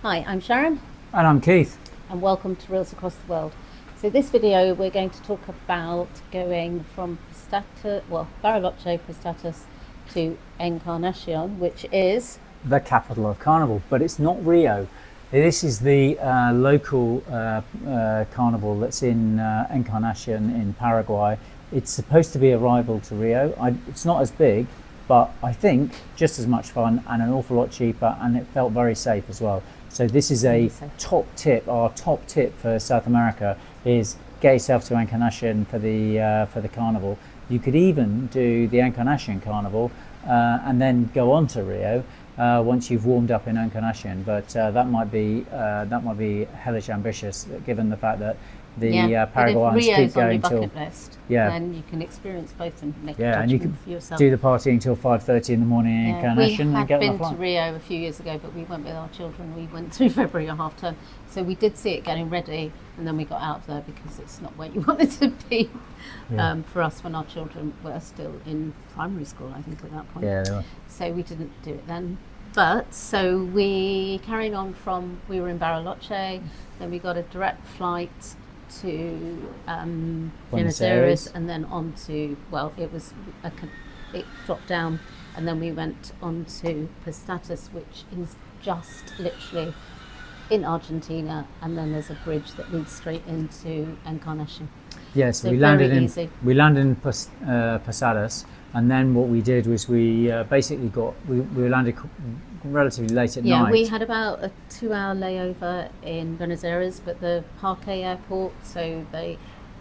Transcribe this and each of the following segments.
Hi, I'm Sharon And I'm Keith. and welcome to Reels Across the World. So this video we're going to talk about going from Bariloche, Prestatas to Encarnacion, which is The capital of Carnival, but it's not Rio. This is the local carnival that's in Encarnacion in Paraguay. It's supposed to be a rival to Rio. It's not as big, but I think just as much fun and an awful lot cheaper, and it felt very safe as well. So this is a top tip. Our top tip for South America is get yourself to Encarnacion for the carnival. You could even do the Encarnacion carnival and then go on to Rio once you've warmed up in Encarnacion. But that might be hellish ambitious, given the fact that the Paraguayans keep going till then you can experience both and make a judgment and you can for yourself. do the partying till 5:30 in the morning in Encarnacion and get on the flight. We had been to Rio a few years ago, but we went with our children. We went through February a half term, so we did see it getting ready, and then we got out of there because it's not where you want it to be. For us, when our children were still in primary school, I think at that point. Yeah, they were. So we didn't do it then. But so we carried on we were in Bariloche, then we got a direct flight to Buenos Aires, and then on to, it dropped down, and then we went on to Prestatas, which is just literally in Argentina, and then there's a bridge that leads straight into Encarnacion. Yes, so we landed in Posadas, and then what we did was we landed relatively late at night. Yeah, we had about a 2-hour layover in Buenos Aires, but the Parque airport, so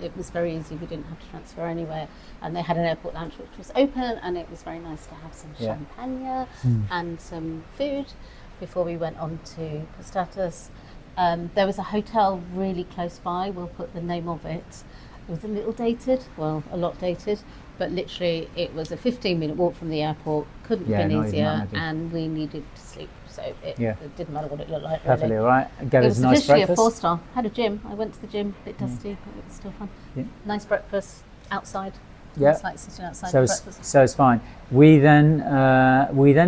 it was very easy. We didn't have to transfer anywhere, and they had an airport lounge which was open, and it was very nice to have some champagne and some food before we went on to Prestatas. There was a hotel really close by. We'll put the name of it. It was a little dated, a lot dated, but literally it was a 15-minute walk from the airport. Couldn't have been easier, and we needed to sleep, so it didn't matter what it looked like. Perfectly really. all right. It was nice officially breakfast. a 4-star. Had a gym. I went to the gym, a bit dusty, but it was still fun. Yeah. Nice breakfast outside. Yeah. It's like sitting outside for breakfast. So it's fine. We then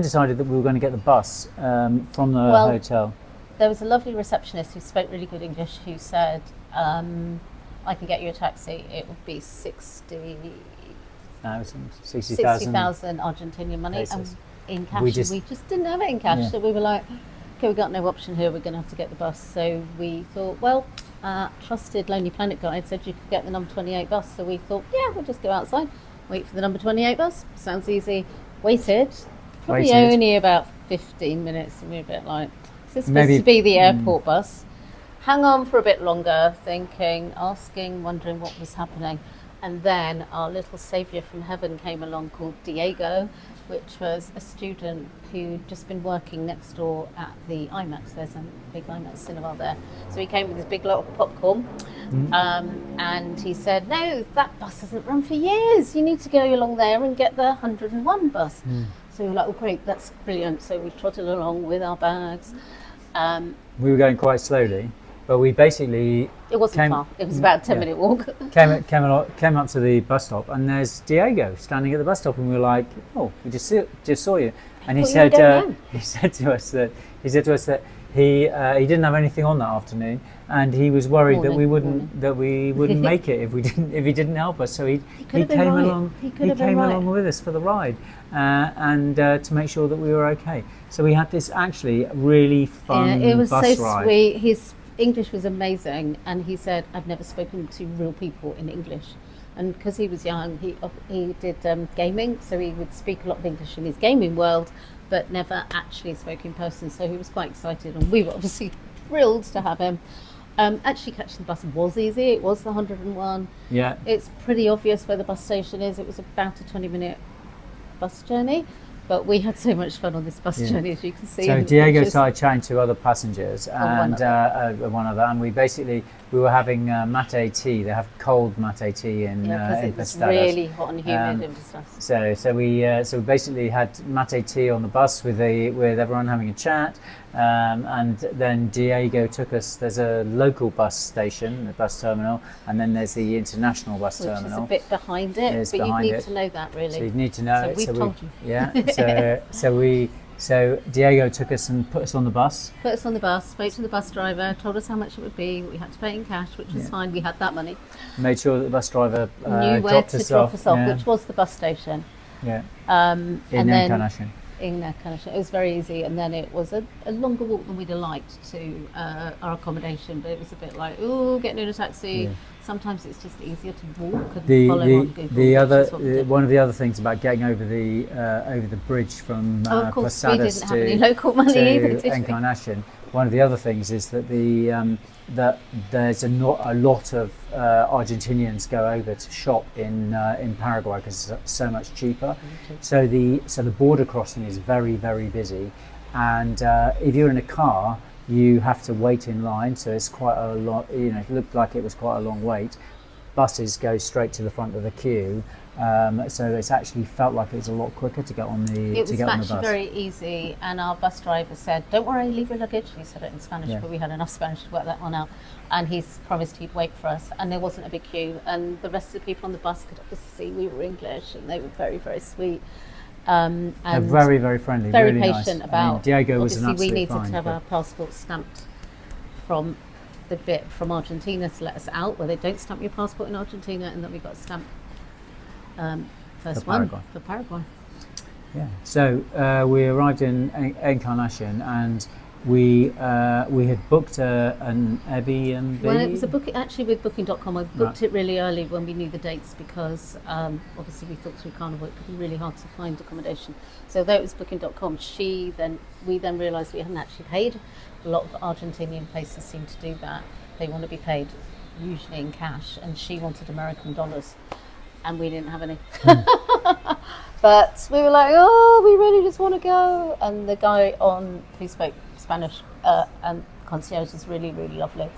decided that we were going to get the bus from the hotel. There was a lovely receptionist who spoke really good English who said, I can get you a taxi. It would be 60,000 Argentinian money. Pesos. And in cash, we just didn't have it in cash. Yeah. So we were like, okay, we've got no option here. We're going to have to get the bus. So we thought, trusted Lonely Planet guide said you could get the number 28 bus. So we thought, we'll just go outside, wait for the number 28 bus. Sounds easy. Waited. Only about 15 minutes, and we were a bit like, is this supposed to be the airport bus? Hang on for a bit longer, asking, wondering what was happening. And then our little saviour from heaven came along called Diego, which was a student who'd just been working next door at the IMAX. There's a big IMAX cinema there. So he came with his big lot of popcorn, and he said, no, that bus hasn't run for years. You need to go along there and get the 101 bus. So we were like, oh great, that's brilliant. So we trotted along with our bags. We were going quite slowly, but we basically... It wasn't far. It was about a 10-minute walk. came up to the bus stop, and there's Diego standing at the bus stop, and we were like, "Oh, we just saw you." And he said to us that he didn't have anything on that afternoon, and he was worried that we wouldn't make it if he didn't help us. So he came along with us for the ride, and to make sure that we were okay. So we had this actually really fun it was bus so ride. Sweet. His English was amazing, and he said, I've never spoken to real people in English. And because he was young, he did gaming, so he would speak a lot of English in his gaming world, but never actually spoke in person. So he was quite excited, and we were obviously thrilled to have him. Actually, catching the bus was easy. It was the 101. Yeah. It's pretty obvious where the bus station is. It was about a 20-minute bus journey. But we had so much fun on this bus journey, as you can see. So Diego started chatting to other passengers, and one other, and we were having mate tea. They have cold mate tea in Posadas. It was really hot and humid in Posadas. So we basically had mate tea on the bus with everyone having a chat, and then Diego took us. There's a local bus station, the bus terminal, and then there's the international bus terminal. Which is a bit behind it, but you need to know that really. So you need to know so it. We've told you. Yeah. So So Diego took us and put us on the bus. Put us on the bus, spoke to the bus driver, told us how much it would be. We had to pay in cash, which was fine. We had that money. Made sure that the bus driver Knew where dropped to us drop off. us off, Yeah. which was the bus station. Yeah. And In then Encarnacion. in Encarnacion. It was very easy, and then it was a longer walk than we'd have liked to our accommodation, but it was a bit like, oh, getting in a taxi. Yeah. Sometimes it's just easier to walk and The follow on Google. the which is what we other did. one of the other things about getting over the bridge from Oh, of course, we Posadas didn't have any local money to either, did we? Encarnacion. One of the other things is that that there's a lot of Argentinians go over to shop in Paraguay because it's so much cheaper. So the border crossing is very, very busy, and if you're in a car, you have to wait in line. So it's quite a lot. It looked like it was quite a long wait. Buses go straight to the front of the queue, so it's actually felt like it was a lot quicker to get on the It was bus. actually very easy, and our bus driver said, "Don't worry, leave your luggage." He said it in Spanish, Yeah. but we had enough Spanish to work that one out. And he's promised he'd wait for us, and there wasn't a big queue. And the rest of the people on the bus could obviously see we were English, and they were very, very sweet. They're And very, very friendly, very really patient nice. about. Diego was an obviously, we absolute needed find, to have but- our passports stamped from the bit from Argentina to let us out, where they don't stamp your passport in Argentina, and then we got a stamp. First For one Paraguay. for Paraguay. Yeah. So we arrived in Encarnacion, and we had booked an Airbnb. Well, it was a booking actually with Booking.com. I booked it really early when we knew the dates because obviously we thought through Carnival it could be really hard to find accommodation. So though it was Booking.com, we then realised we hadn't actually paid. A lot of Argentinian places seem to do that. They want to be paid usually in cash, and she wanted American dollars, and we didn't have any. But we were like, oh, we really just want to go. And the guy who spoke Spanish and concierge is really, really lovely.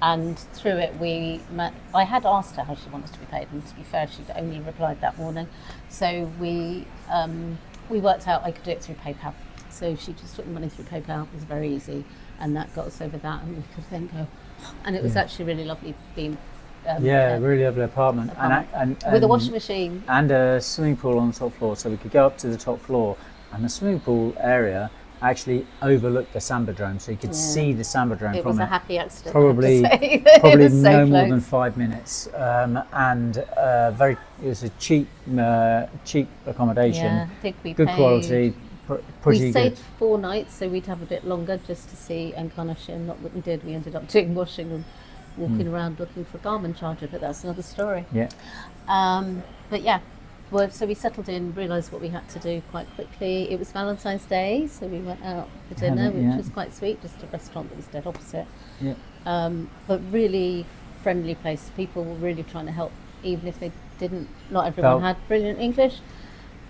And through it, we met. I had asked her how she wanted to be paid, and to be fair, she'd only replied that morning. So we worked out I could do it through PayPal. So she just took the money through PayPal. It was very easy, and that got us over that, and we could then go. And it was actually really lovely being. Really lovely apartment. And with a washing machine. and a swimming pool on the top floor, so we could go up to the top floor, and the swimming pool area actually overlooked the Sambadrome, so you could see the Sambadrome It from was it. a happy accident. Probably, I have to say. It probably was so no more close. than 5 minutes, and it was a cheap accommodation, Yeah, I think we good paid. quality, pretty We stayed good. 4 nights, so we'd have a bit longer just to see Encarnacion. Not that we did. We ended up doing washing and walking around looking for a Garmin charger, but that's another story. Yeah, But yeah, so we settled in, realised what we had to do quite quickly. It was Valentine's Day, so we went out for dinner, Had it, which yeah. was quite sweet, just a restaurant that was dead opposite. yeah. But really friendly place. People were really trying to help, even if they didn't. Not everyone had brilliant English,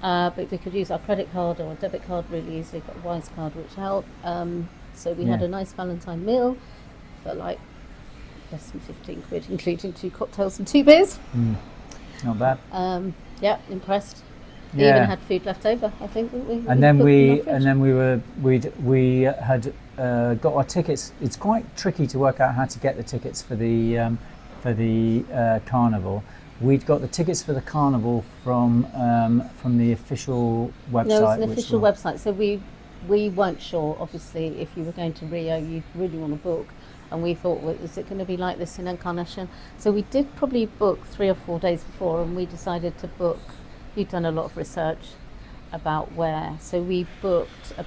but we could use our credit card or a debit card really easily. Got a Wise card, which helped. So we had Yeah. a nice Valentine meal for like less than 15 quid, including 2 cocktails and 2 beers. Not bad. Yeah, impressed. We Yeah. even had food left over, I think. Didn't we? And then put in our fridge. we had got our tickets. It's quite tricky to work out how to get the tickets for the carnival. We'd got the tickets for the carnival from the official website. No, it was an which official was- website. So we weren't sure. Obviously, if you were going to Rio, you really want to book. And we thought, well, is it going to be like this in Encarnacion? So we did probably book 3 or 4 days before, and we decided to book. You'd done a lot of research about where, so we booked a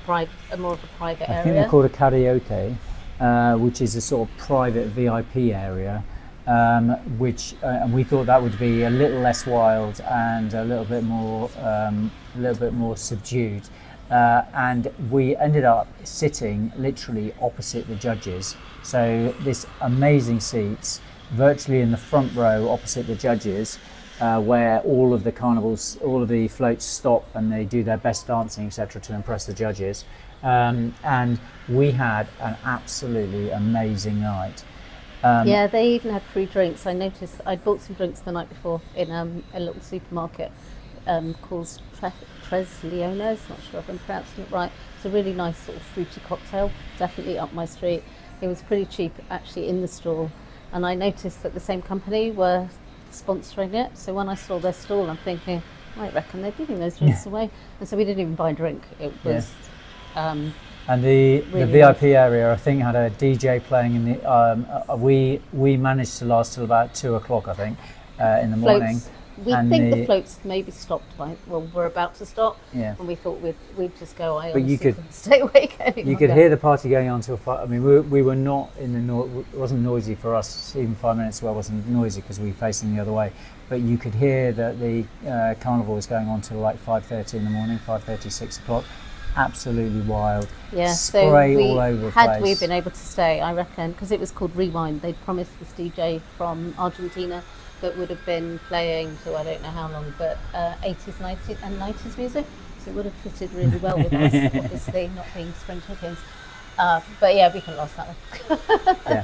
more of a private I area. think they're called a karaoke, which is a sort of private VIP area, and we thought that would be a little less wild and a little bit more subdued. And we ended up sitting literally opposite the judges. So this amazing seats, virtually in the front row opposite the judges, where all of the floats stop and they do their best dancing, etc., to impress the judges. And we had an absolutely amazing night. Yeah, they even had free drinks. I noticed I bought some drinks the night before in a little supermarket called Tres Leones. Not sure if I'm pronouncing it right. It's a really nice sort of fruity cocktail, definitely up my street. It was pretty cheap actually in the store, and I noticed that the same company were sponsoring it. So when I saw their stall, I'm thinking, I reckon they're giving those drinks away. And so we didn't even buy a drink. It was And the Really VIP area, I think, had a DJ playing in the. We managed to last till about 2 o'clock, I think, in the morning. Floats. We And think the floats maybe stopped by. Well, we're about to stop, Yeah. and we thought we'd just go. I But you honestly could- couldn't stay awake any You could longer. hear the party going on till 5. I mean, we were not in the it wasn't noisy for us. Even 5 minutes away wasn't noisy because we were facing the other way. But you could hear that the carnival was going on till like 5:30 in the morning, 5:30, 6 o'clock. Absolutely wild. Yeah, Spray so we, all over the had place. we been able to stay, I reckon, because it was called Rewind. They'd promised this DJ from Argentina that would have been playing to I don't know how long, but 80s, 90s, and 90s music. So it would have fitted really well with us, obviously, not being spring chickens. But yeah, we can last that one. Yeah.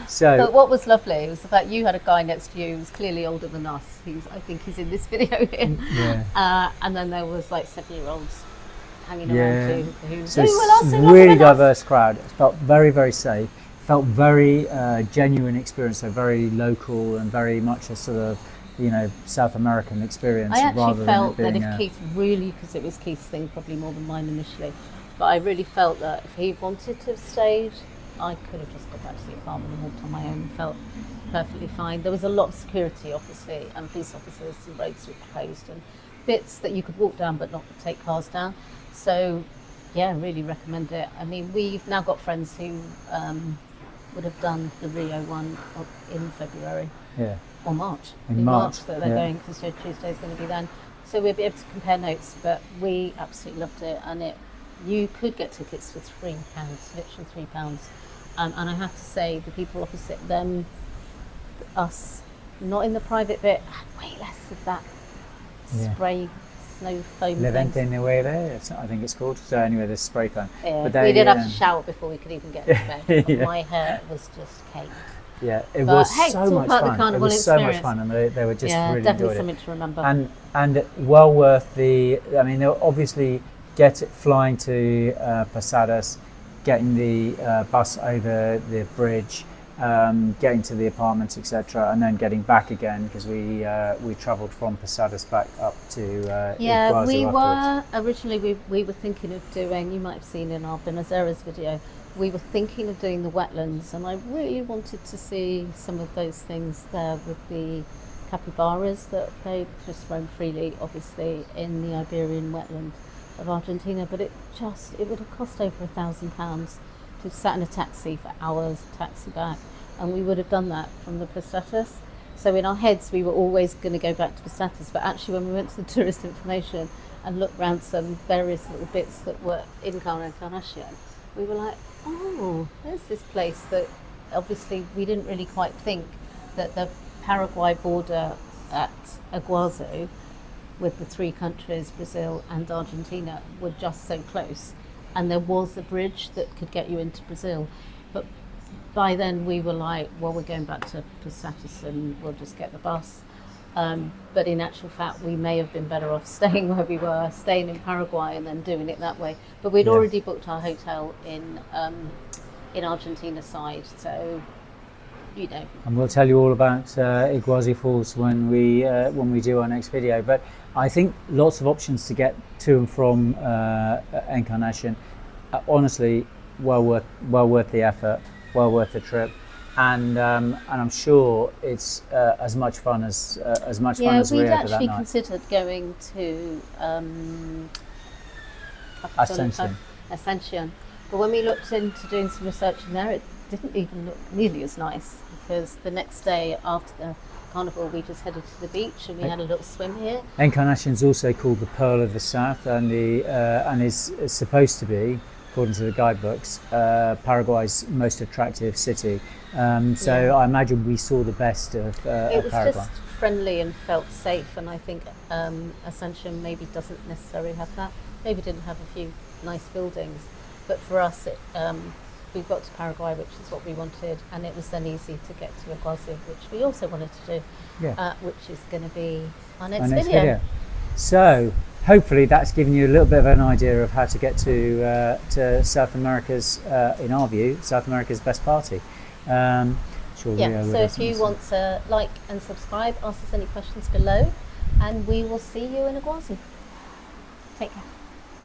So But what was lovely was the fact you had a guy next to you who was clearly older than us. I think he's in this video here. yeah. And then there was like 7-year-olds hanging Yeah. around who So were last it's in really line with us. diverse crowd. It felt very, very safe. Felt very genuine experience. So very local and very much a sort of South American experience. I actually rather felt than it that being if Keith really, because it was Keith's thing probably more than mine initially, but I really felt that if he wanted to have stayed, I could have just got back to the apartment and walked on my own and felt perfectly fine. There was a lot of security, obviously, and police officers, and roads were closed, and bits that you could walk down but not take cars down. So, yeah, really recommend it. I mean, we've now got friends who would have done the Rio one in February yeah. or March. In March, that they're yeah. going because Tuesday's going to be then. So we'll be able to compare notes, but we absolutely loved it, and you could get tickets for £3, literally £3. And I have to say, the people opposite them, us, not in the private bit, had way less of that Yeah. spray snow foam Levante thing. Nueve, I think it's called. So anyway, there's spray foam. Yeah, But they, we did have to shower before we could even get into bed. Yeah. My hair was just caked. Yeah, it But was hey, so it's all much part of the fun. It carnival was so much experience. fun, and they were just Yeah, really definitely enjoyed it. something to remember. And well worth the. I mean, they'll obviously flying to Posadas, getting the bus over the bridge, getting to the apartments, etc., and then getting back again because we travelled from Posadas back up to Yeah, Iguazu we afterwards. were originally we were thinking of doing. You might have seen in our Buenos Aires video. We were thinking of doing the wetlands, and I really wanted to see some of those things there with the capybaras that they just roam freely, obviously, in the Iberian wetland of Argentina. But it would have cost over £1,000 to have sat in a taxi for hours, taxi back, and we would have done that from the Posadas. So in our heads, we were always going to go back to Posadas, but actually when we went to the tourist information and looked around some various little bits that were in Encarnacion, we were like, oh, there's this place that obviously we didn't really quite think that the Paraguay border at Iguazu with the three countries, Brazil and Argentina, were just so close. And there was a bridge that could get you into Brazil. But by then we were like, well, we're going back to Posadas and we'll just get the bus. But in actual fact, we may have been better off staying where we were, staying in Paraguay and then doing it that way. But we'd already booked our hotel in Argentina side, so And we'll tell you all about Iguazu Falls when we do our next video. But I think lots of options to get to and from Encarnacion. Honestly, well worth the effort, well worth the trip. And I'm sure it's as much fun as Rio for that night. We'd actually considered going to Ascension, but when we looked into doing some research in there, it didn't even look nearly as nice, because the next day after the carnival we just headed to the beach and we had a little swim here. Encarnacion is also called the Pearl of the South, and is supposed to be, according to the guidebooks, Paraguay's most attractive city. I imagine we saw the best of It was Paraguay. just friendly and felt safe, and I think Ascension maybe doesn't necessarily have that. Maybe didn't have a few nice buildings, but for us, we got to Paraguay, which is what we wanted, and it was then easy to get to Iguazu, which we also wanted to do, which is going to be our next video. So hopefully that's given you a little bit of an idea of how to get to South America's, in our view, South America's best party. So if you want to like and subscribe, ask us any questions below, and we will see you in Iguazu. Take care.